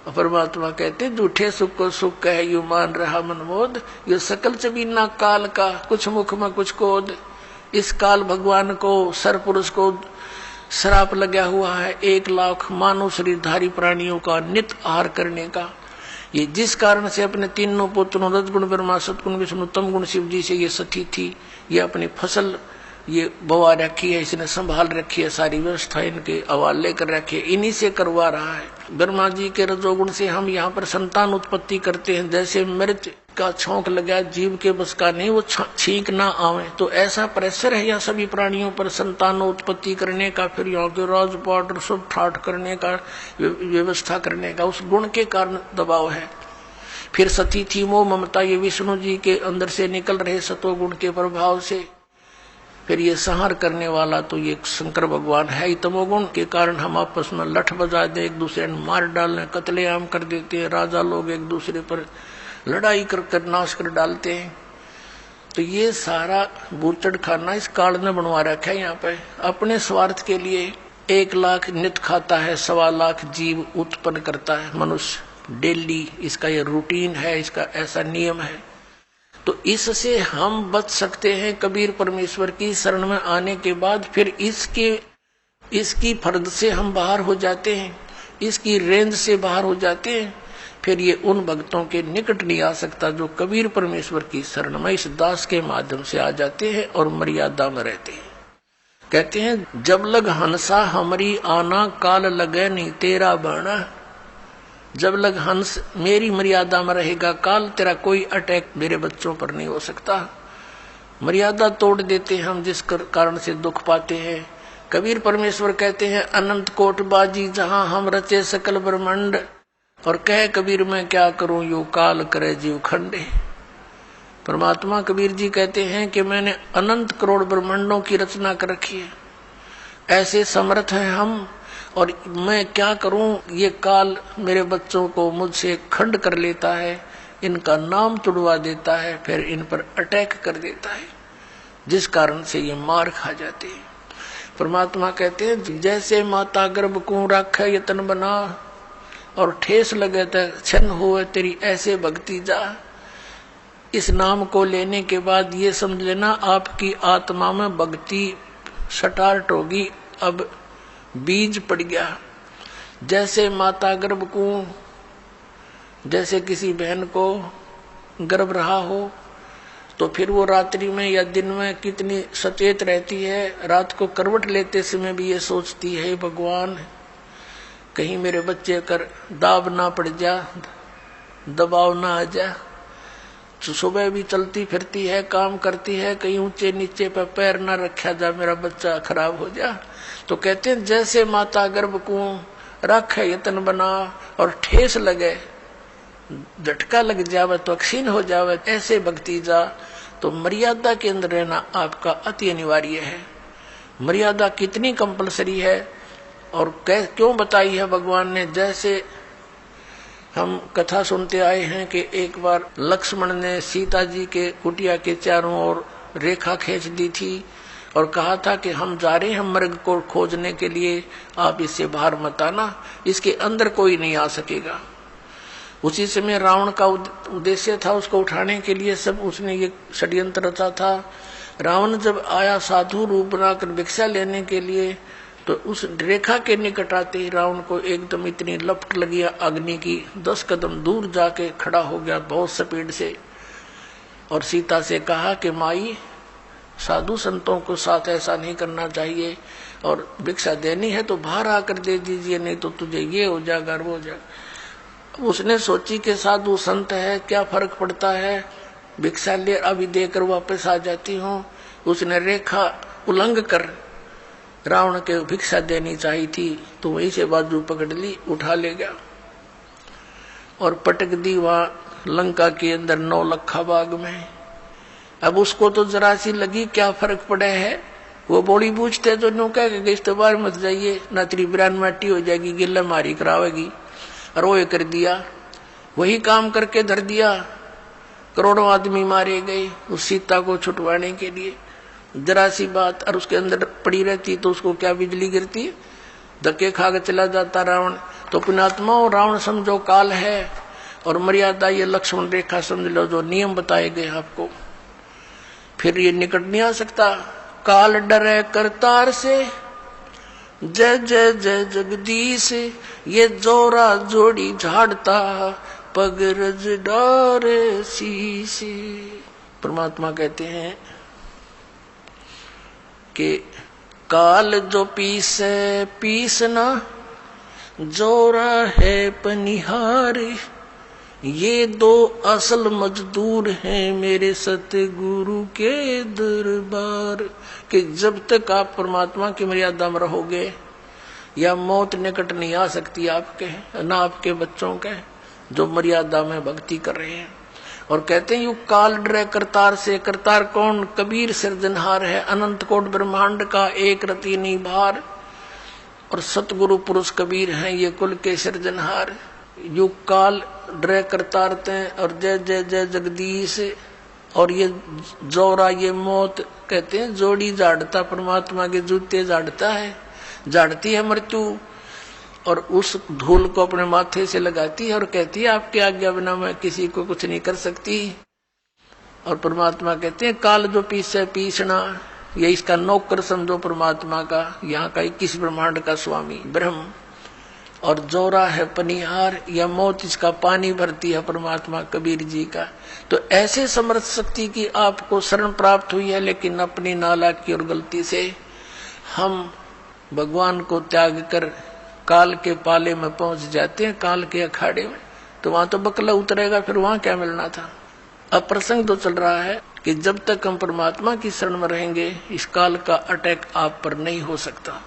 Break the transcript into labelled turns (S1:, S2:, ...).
S1: परमात्मा कहते झूठे सुख को सुख कह यू मान रहा मनमोद, ये सकल चबीना काल का कुछ मुख में कुछ कोद। इस काल भगवान को सर पुरुष को श्राप लगा हुआ है 1 लाख मानव शरीरधारी प्राणियों का नित आहार करने का। ये जिस कारण से अपने तीनों पुत्रों रजगुण ब्रह्मा सतगुण विष्णु तम गुण शिव जी से ये सती थी, ये अपनी फसल ये बवा रखी है, इसने संभाल रखी है, सारी व्यवस्था इनके हवाले कर रखी है, इन्हीं से करवा रहा है। ब्रह्मा जी के रजोगुण से हम यहाँ पर संतान उत्पत्ति करते हैं। जैसे मिर्च का छौंक लगा जीव के बस का नहीं, वो छींक ना आवे, तो ऐसा प्रेशर है यहाँ सभी प्राणियों पर संतान उत्पत्ति करने का, फिर यहाँ के राजपाट और सब ठाठ करने का, व्यवस्था करने का, उस गुण के कारण दबाव है। फिर सती थी मोह ममता, ये विष्णु जी के अंदर से निकल रहे सतोगुण के प्रभाव से। फिर ये संहार करने वाला तो ये शंकर भगवान है ही। तमोगुण के कारण हम आपस में लठ बजा दे, एक दूसरे ने मार डालने, कत्लेआम कर देते हैं, राजा लोग एक दूसरे पर लड़ाई कर नाश कर डालते हैं। तो ये सारा बूचड़ खाना इस काल ने बनवा रखा है। यहाँ पे अपने स्वार्थ के लिए 1 लाख नित खाता है, 1.25 लाख जीव उत्पन्न करता है मनुष्य डेली। इसका ये रूटीन है, इसका ऐसा नियम है। तो इससे हम बच सकते हैं कबीर परमेश्वर की शरण में आने के बाद। फिर इसकी फर्द से हम बाहर हो जाते हैं, इसकी रेंज से बाहर हो जाते हैं। फिर ये उन भक्तों के निकट नहीं आ सकता जो कबीर परमेश्वर की शरण में इस दास के माध्यम से आ जाते हैं और मर्यादा में रहते हैं। कहते हैं जब लग हंसा हमारी आना, काल लगे नहीं तेरा बाणा। जब लग हंस मेरी मर्यादा में रहेगा, काल तेरा कोई अटैक मेरे बच्चों पर नहीं हो सकता। मर्यादा तोड़ देते हैं हम, जिस कारण से दुख पाते हैं। कबीर परमेश्वर कहते हैं अनंत कोट बाजी जहां हम रचे सकल ब्रह्मांड, और कह कबीर मैं क्या करूं यो काल करे जीव खंडे। परमात्मा कबीर जी कहते हैं कि मैंने अनंत करोड़ ब्रह्मांडों की रचना कर रखी है, ऐसे समर्थ हैं हम, और मैं क्या करूं, ये काल मेरे बच्चों को मुझसे खंड कर लेता है, इनका नाम तुड़वा देता है, फिर इन पर अटैक कर देता है, जिस कारण से ये मार खा जाते हैं। परमात्मा कहते हैं जैसे माता गर्भ को राखे यतन बना, और ठेस लगे तो छन हुए तेरी ऐसे भक्ति जा। इस नाम को लेने के बाद ये समझ लेना आपकी आत्मा में भक्ति स्टार्ट होगी, अब बीज पड़ गया। जैसे माता गर्भ को, जैसे किसी बहन को गर्भ रहा हो तो फिर वो रात्रि में या दिन में कितनी सचेत रहती है। रात को करवट लेते समय भी ये सोचती है भगवान कहीं मेरे बच्चे कर दाब ना पड़ जा, दबाव ना आ जा। तो सुबह भी चलती फिरती है, काम करती है, कहीं ऊंचे नीचे पे पैर ना रखा जा, मेरा बच्चा खराब हो जा। तो कहते हैं जैसे माता गर्भ को रखे यतन बना, और ठेस लगे, झटका लग जावे तो अक्षीण हो जावे, ऐसे भक्ति जा। तो मर्यादा के अंदर रहना आपका अति अनिवार्य है। मर्यादा कितनी कंपलसरी है और क्यों बताई है भगवान ने। जैसे हम कथा सुनते आए हैं कि एक बार लक्ष्मण ने सीता जी के कुटिया के चारों ओर रेखा खींच दी थी और कहा था कि हम जा रहे हैं मृग को खोजने के लिए, आप इससे बाहर मत आना, इसके अंदर कोई नहीं आ सकेगा। उसी समय रावण का उद्देश्य था उसको उठाने के लिए, सब उसने ये षड्यंत्र रचा था। रावण जब आया साधु रूप बनाकर भिक्षा लेने के लिए, तो उस रेखा के निकट आते ही रावण को एकदम इतनी लपट लगी अग्नि की, 10 कदम दूर जाके खड़ा हो गया बहुत स्पीड से, और सीता से कहा कि माई साधु संतों को साथ ऐसा नहीं करना चाहिए, और भिक्षा देनी है तो बाहर आकर दे दीजिए, नहीं तो तुझे ये हो जाएगा वो हो जाएगा। उसने सोची कि साधु संत है, क्या फर्क पड़ता है, भिक्षा ले अभी देकर वापस आ जाती हूँ। उसने रेखा उल्लंघ कर रावण के भिक्षा देनी चाहिए थी, तो वहीं से बाजू पकड़ ली, उठा ले गया और पटक दी वहां लंका के अंदर 9 लखा बाग में। अब उसको तो जरा सी लगी क्या फर्क पड़े है, वो बोली पूछते तो नो कह के इस बार मत जाइए, ना तेरी बिरान माटी हो जाएगी, गिल्ला मारी करावेगी, और वो कर दिया, वही काम करके धर दिया। करोड़ों आदमी मारे गए उस सीता को छुटवाने के लिए। जरा सी बात और उसके अंदर पड़ी रहती तो उसको क्या बिजली गिरती, धक्के खा के चला जाता रावण। तो पुण्यात्माओं, रावण समझो काल है, और मर्यादा ये लक्ष्मण रेखा समझ लो, जो नियम बताए गए आपको। फिर ये निकट नहीं आ सकता। काल डरे करतार से, जय जय जय जगदीश, ये जोरा जोड़ी झाड़ता, पग रज डारे शीश। परमात्मा कहते हैं कि काल जो पीसे पीसना, जोरा है पनिहार, ये दो असल मजदूर हैं मेरे सतगुरु के दरबार। कि जब तक आप परमात्मा की मर्यादा में रहोगे, या मौत निकट नहीं आ सकती आपके, ना आपके बच्चों के, जो मर्यादा में भक्ति कर रहे हैं। और कहते हैं यू काल डरे करतार से। करतार कौन? कबीर सिरजनहार है, अनंत कोट ब्रह्मांड का एक रति निभार। और सतगुरु पुरुष कबीर हैं, ये कुल के सिरजनहार। यू काल डरे करतार ते, और जय जय जय जगदीश। और ये जोरा, ये मौत, कहते हैं जोड़ी झाड़ता, परमात्मा के जूते झाड़ता है, झाड़ती है मृत्यु, और उस धूल को अपने माथे से लगाती है और कहती है आपकी आज्ञा बिना मैं किसी को कुछ नहीं कर सकती। और परमात्मा कहते हैं काल जो पीसे पीसना, ये इसका नौकर समझो परमात्मा का, यहाँ का 21 ब्रह्मांड का स्वामी ब्रह्म। और जोरा है पनिहार, या मौत इसका पानी भरती है परमात्मा कबीर जी का। तो ऐसे समर्थ शक्ति की आपको शरण प्राप्त हुई है, लेकिन अपनी नालायकी और गलती से हम भगवान को त्याग कर काल के पाले में पहुंच जाते हैं, काल के अखाड़े में। तो वहां तो बकला उतरेगा, फिर वहां क्या मिलना था। अब प्रसंग तो चल रहा है कि जब तक हम परमात्मा की शरण में रहेंगे, इस काल का अटैक आप पर नहीं हो सकता।